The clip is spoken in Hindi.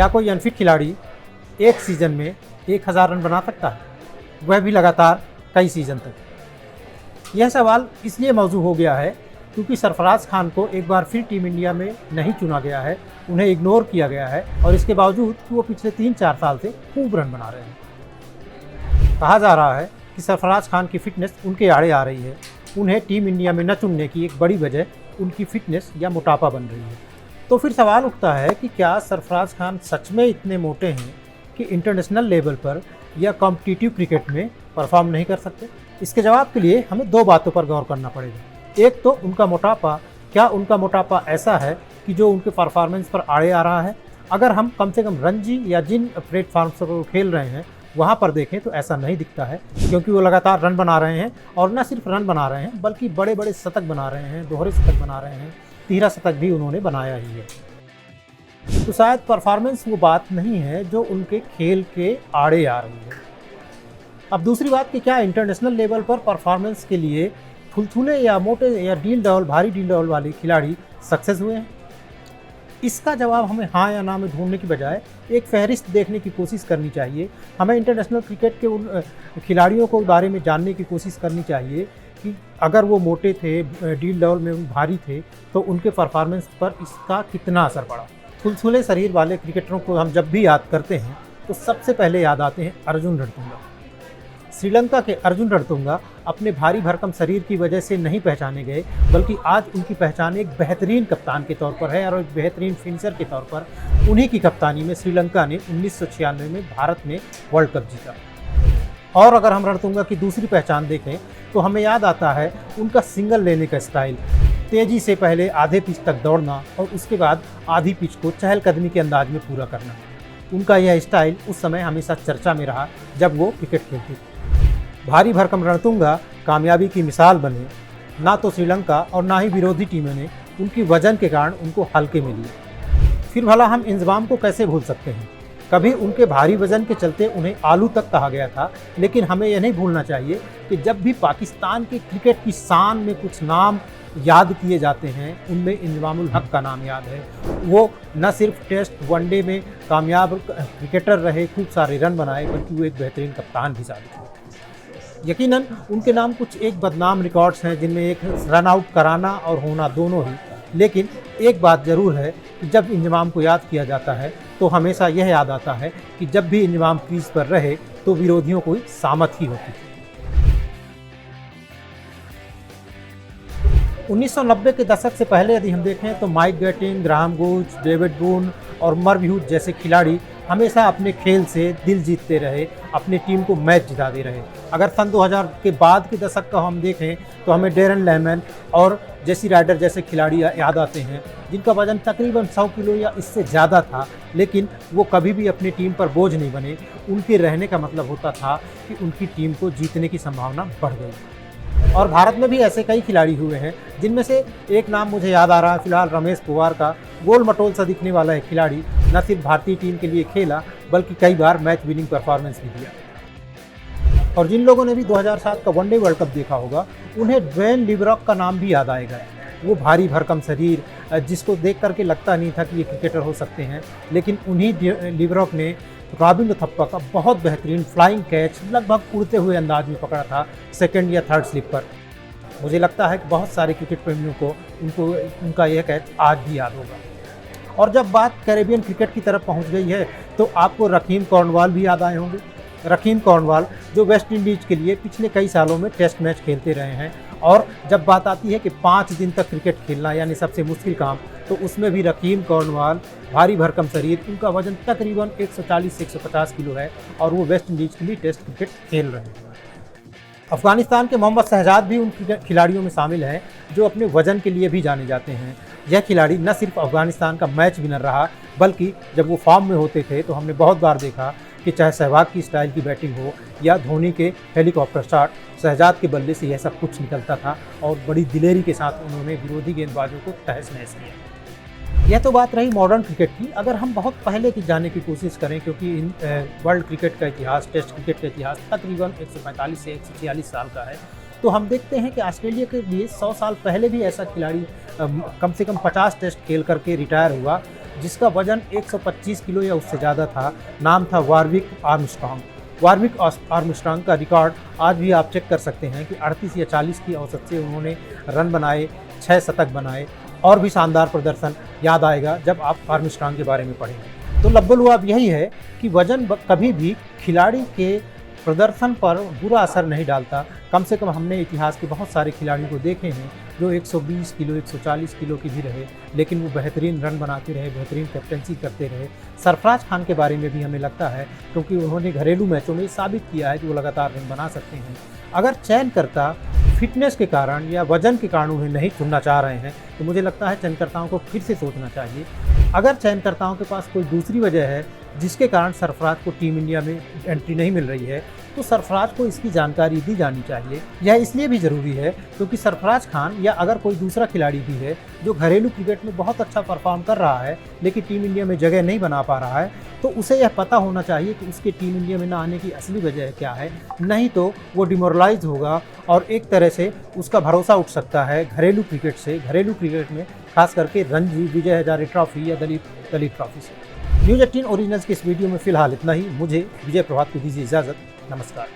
कोई अनफिट खिलाड़ी एक सीज़न में 1000 रन बना सकता है, वह भी लगातार कई सीज़न तक? यह सवाल इसलिए मौजू हो गया है क्योंकि सरफराज खान को एक बार फिर टीम इंडिया में नहीं चुना गया है, उन्हें इग्नोर किया गया है और इसके बावजूद कि वो पिछले 3-4 साल से खूब रन बना रहे हैं। कहा जा रहा है कि सरफराज खान की फिटनेस उनके आड़े आ रही है। उन्हें टीम इंडिया में न चुनने की एक बड़ी वजह उनकी फिटनेस या मोटापा बन रही है। तो फिर सवाल उठता है कि क्या सरफराज खान सच में इतने मोटे हैं कि इंटरनेशनल लेवल पर या कॉम्पिटिटिव क्रिकेट में परफॉर्म नहीं कर सकते? इसके जवाब के लिए हमें 2 बातों पर गौर करना पड़ेगा। एक तो उनका मोटापा, क्या उनका मोटापा ऐसा है कि जो उनके परफॉर्मेंस पर आड़े आ रहा है? अगर हम कम से कम रणजी या जिन प्लेटफॉर्म्स पर वो खेल रहे हैं वहाँ पर देखें तो ऐसा नहीं दिखता है, क्योंकि वो लगातार रन बना रहे हैं और न सिर्फ रन बना रहे हैं बल्कि बड़े बड़े शतक बना रहे हैं, दोहरे शतक बना रहे हैं, 13 शतक भी उन्होंने बनाया ही है। तो शायद परफॉर्मेंस वो बात नहीं है जो उनके खेल के आड़े आ रही है। अब दूसरी बात कि क्या इंटरनेशनल लेवल पर परफॉर्मेंस के लिए थुलथुले या मोटे या भारी डील डाउल वाले खिलाड़ी सक्सेस हुए हैं? इसका जवाब हमें हाँ या ना में ढूंढने की बजाय एक फहरिस्त देखने की कोशिश करनी चाहिए। हमें इंटरनेशनल क्रिकेट के उन खिलाड़ियों को बारे में जानने की कोशिश करनी चाहिए कि अगर वो मोटे थे, डील डाउल में भारी थे, तो उनके परफॉर्मेंस पर इसका कितना असर पड़ा। थुलथुले शरीर वाले क्रिकेटरों को हम जब भी याद करते हैं तो सबसे पहले याद आते हैं अर्जुन रणतुंगा। श्रीलंका के अर्जुन रणतुंगा अपने भारी भरकम शरीर की वजह से नहीं पहचाने गए, बल्कि आज उनकी पहचान एक बेहतरीन कप्तान के तौर पर है और एक बेहतरीन फिनिशर के तौर पर। उन्हीं की कप्तानी में श्रीलंका ने 1996 में भारत में वर्ल्ड कप जीता। और अगर हम रणतुंगा की दूसरी पहचान देखें तो हमें याद आता है उनका सिंगल लेने का स्टाइल, तेज़ी से पहले आधे पिच तक दौड़ना और उसके बाद आधी पिच को चहलकदमी के अंदाज में पूरा करना। उनका यह स्टाइल उस समय हमेशा चर्चा में रहा जब वो क्रिकेट खेलते थे। भारी भरकम रणतुंगा कामयाबी की मिसाल बने। ना तो श्रीलंका और ना ही विरोधी टीमों ने उनकी वजन के कारण उनको हल्के में लिया। फिर भला हम इंजमाम को कैसे भूल सकते हैं? कभी उनके भारी वजन के चलते उन्हें आलू तक कहा गया था, लेकिन हमें यह नहीं भूलना चाहिए कि जब भी पाकिस्तान के क्रिकेट की शान में कुछ नाम याद किए जाते हैं उनमें इंजमामुल हक का नाम याद है। वो न सिर्फ टेस्ट वनडे में कामयाब क्रिकेटर रहे, खूब सारे रन बनाए, बल्कि वो एक बेहतरीन कप्तान भी साबित हुए। यकीनन उनके नाम कुछ एक बदनाम रिकॉर्ड्स हैं जिनमें एक रन आउट कराना और होना दोनों ही। लेकिन एक बात ज़रूर है कि जब इंजमाम को याद किया जाता है तो हमेशा यह याद आता है कि जब भी इंजमाम क्रीज पर रहे तो विरोधियों को सामत ही होती थी। 1990 के दशक से पहले यदि हम देखें तो माइक गैटिंग, ग्राहम गुज, डेविड बून और मर्व ह्यूज जैसे खिलाड़ी हमेशा अपने खेल से दिल जीतते रहे, अपनी टीम को मैच जिता दे रहे। अगर सन 2000 के बाद के दशक का हम देखें तो हमें डेरन लेमन और जेसी राइडर जैसे खिलाड़ी याद आते हैं जिनका वजन तकरीबन 100 किलो या इससे ज़्यादा था, लेकिन वो कभी भी अपनी टीम पर बोझ नहीं बने। उनके रहने का मतलब होता था कि उनकी टीम को जीतने की संभावना बढ़ गई। और भारत में भी ऐसे कई खिलाड़ी हुए हैं, जिनमें से एक नाम मुझे याद आ रहा है फिलहाल, रमेश पुवार का। गोल मटोल सा दिखने वाला है खिलाड़ी, न सिर्फ भारतीय टीम के लिए खेला बल्कि कई बार मैच विनिंग परफॉर्मेंस भी दिया। और जिन लोगों ने भी 2007 का वनडे वर्ल्ड कप देखा होगा उन्हें ड्वेन लिवरॉक का नाम भी याद आएगा। वो भारी भरकम शरीर जिसको देख करके लगता नहीं था कि ये क्रिकेटर हो सकते हैं, लेकिन उन्हीं लिवरॉक ने रॉबिन थप्पा का बहुत बेहतरीन फ्लाइंग कैच लगभग उड़ते हुए अंदाज में पकड़ा था सेकंड या थर्ड स्लिप पर। मुझे लगता है कि बहुत सारे क्रिकेट प्रेमियों को उनका यह कैच आज भी याद होगा। और जब बात कैरेबियन क्रिकेट की तरफ पहुंच गई है तो आपको रकीम कॉर्नवाल भी याद आए होंगे। रकीम कॉर्नवाल जो वेस्ट इंडीज़ के लिए पिछले कई सालों में टेस्ट मैच खेलते रहे हैं, और जब बात आती है कि 5 दिन तक क्रिकेट खेलना यानी सबसे मुश्किल काम, तो उसमें भी रकीम कॉर्नवाल भारी भरकम शरीर, उनका वजन तकरीबन 140 से 150 किलो है और वो वेस्ट इंडीज़ के लिए टेस्ट क्रिकेट खेल रहे हैं। अफगानिस्तान के मोहम्मद शहजाद भी उन खिलाड़ियों में शामिल हैं जो अपने वजन के लिए भी जाने जाते हैं। यह खिलाड़ी न सिर्फ अफगानिस्तान का मैच विनर रहा, बल्कि जब वो फॉर्म में होते थे तो हमने बहुत बार देखा कि चाहे सहवाग की स्टाइल की बैटिंग हो या धोनी के हेलीकॉप्टर शॉट, शहजाद के बल्ले से यह सब कुछ निकलता था और बड़ी दिलेरी के साथ उन्होंने विरोधी गेंदबाजों को तहस नहस किया। यह तो बात रही मॉडर्न क्रिकेट की। अगर हम बहुत पहले की जाने की कोशिश करें, क्योंकि वर्ल्ड क्रिकेट का इतिहास, टेस्ट क्रिकेट का इतिहास तकरीबन 145 से 146 साल का है, तो हम देखते हैं कि ऑस्ट्रेलिया के लिए 100 साल पहले भी ऐसा खिलाड़ी कम से कम 50 टेस्ट खेल करके रिटायर हुआ, जिसका वजन 125 किलो या उससे ज़्यादा था। नाम था वारविक आर्मस्ट्रॉन्ग। वारविक आर्मस्ट्रॉन्ग का रिकॉर्ड आज भी आप चेक कर सकते हैं कि 38 या 40 की औसत से उन्होंने रन बनाए, 6 शतक बनाए। और भी शानदार प्रदर्शन याद आएगा जब आप आर्मस्ट्रॉन्ग के बारे में पढ़ेंगे। तो लब्बलुआब यही है कि वजन कभी भी खिलाड़ी के प्रदर्शन पर बुरा असर नहीं डालता। कम से कम हमने इतिहास के बहुत सारे खिलाड़ियों को देखे हैं जो 120 किलो 140 किलो के भी रहे, लेकिन वो बेहतरीन रन बनाते रहे, बेहतरीन कैप्टनसी करते रहे। सरफराज खान के बारे में भी हमें लगता है, क्योंकि उन्होंने घरेलू मैचों में साबित किया है कि वो लगातार रन बना सकते हैं। अगर चयनकर्ता फिटनेस के कारण या वजन के कारण उन्हें नहीं चुनना चाह रहे हैं तो मुझे लगता है चयनकर्ताओं को फिर से सोचना चाहिए। अगर चयनकर्ताओं के पास कोई दूसरी वजह है जिसके कारण सरफराज को टीम इंडिया में एंट्री नहीं मिल रही है, तो सरफराज को इसकी जानकारी दी जानी चाहिए। यह इसलिए भी ज़रूरी है क्योंकि सरफराज खान या अगर कोई दूसरा खिलाड़ी भी है जो घरेलू क्रिकेट में बहुत अच्छा परफॉर्म कर रहा है लेकिन टीम इंडिया में जगह नहीं बना पा रहा है, तो उसे यह पता होना चाहिए कि उसके टीम इंडिया में ना आने की असली वजह क्या है। नहीं तो वो डिमोरलाइज होगा और एक तरह से उसका भरोसा उठ सकता है घरेलू क्रिकेट से, घरेलू क्रिकेट में खास करके रणजी, विजय हजारे ट्रॉफी या दलीप ट्रॉफी से। न्यूज़ 18 ओरिजिनल्स के इस वीडियो में फिलहाल इतना ही। मुझे विजय प्रभात को दीजिए इजाज़त। नमस्कार।